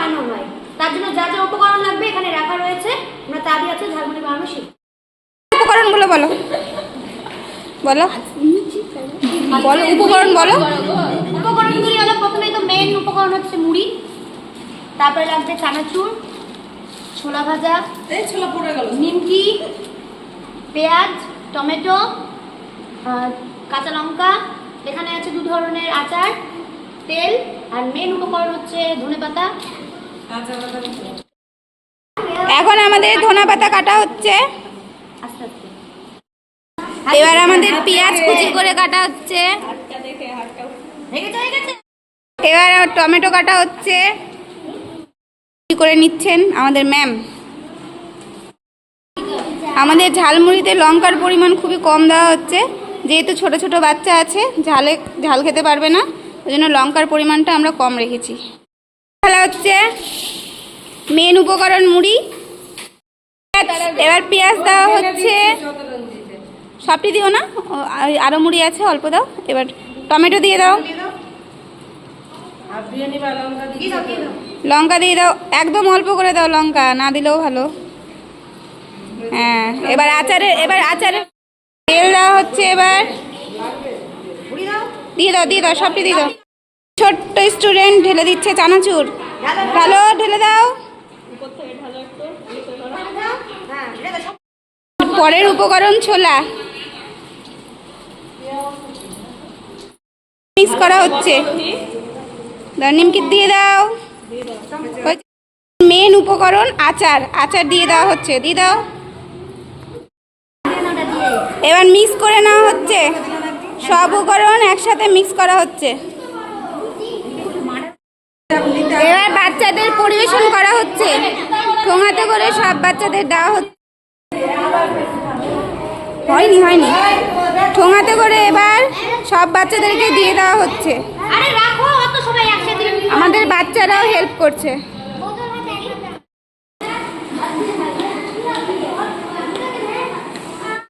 বানানো হয়। তার জন্য যা যা উপকরণ লাগবে এখানে রাখা রয়েছে, আমরা তা দিয়ে আছে ঝালমুড়ি বানানো শিখব। উপকরণগুলো বলো বলো বলো উপকরণ বলো। উপকরণগুলি হলো, প্রথমে তো মেন উপকরণ হচ্ছে মুড়ি, তারপরে লাগবে চানাচুর, ছোলা ভাজা, নিমকি, পেঁয়াজ, টমেটো, কাঁচা লঙ্কা, এখানে আছে 2 ধরনের আচার, তেল, আর মেন উপকরণ হচ্ছে ধনেপাতা। এখন আমাদের ধনেপাতা কাটা হচ্ছে, আস্তে আস্তে। এবার আমাদের পেঁয়াজ কুচি করে কাটা হচ্ছে, এবার টমেটো কাটা হচ্ছে, কি করে নিচ্ছেন আমাদের ম্যাম। আমাদের ঝালমুড়িতে লঙ্কার পরিমাণ খুবই কম দেওয়া হচ্ছে, যেহেতু ছোট ছোট বাচ্চা আছে, ঝাল খেতে পারবে না, ওই জন্য লঙ্কার পরিমাণটা আমরা কম রেখেছি। তাহলে হচ্ছে মেন উপকরণ মুড়ি, এবার পেঁয়াজ দেওয়া হচ্ছে, সবটি দিও না, আরও মুড়ি আছে অল্প দাও। এবার টমেটো দিয়ে দাও, লঙ্কা দিয়ে দাও, একদম অল্প করে দাও, লঙ্কা না দিলেও ভালো। হ্যাঁ, এবার আচারের তেল দেওয়া হচ্ছে, এবার দিয়ে দাও সবটি দিয়ে দাও। ছোট্ট স্টুডেন্ট ঢেলে দিচ্ছে চানাচুর, ভালো ঢেলে দাও। পরের উপকরণ ছোলা মিক্স করা হচ্ছে, নিমকি দিয়ে দাও। মেন উপকরণ আচার দিয়ে দেওয়া হচ্ছে, দিয়ে দাও। এবার মিক্স করে নেওয়া হচ্ছে, সব উপকরণ একসাথে মিক্স করা হচ্ছে। এবার বাচ্চাদের পরিবেশন করা হচ্ছে, ঠোঙাতে করে সব বাচ্চাদের দেওয়া হচ্ছে। হয়নি ঠোঙাতে করে এবার সব বাচ্চাদেরকে দিয়ে দেওয়া হচ্ছে। আমাদের বাচ্চারাও হেল্প করছে।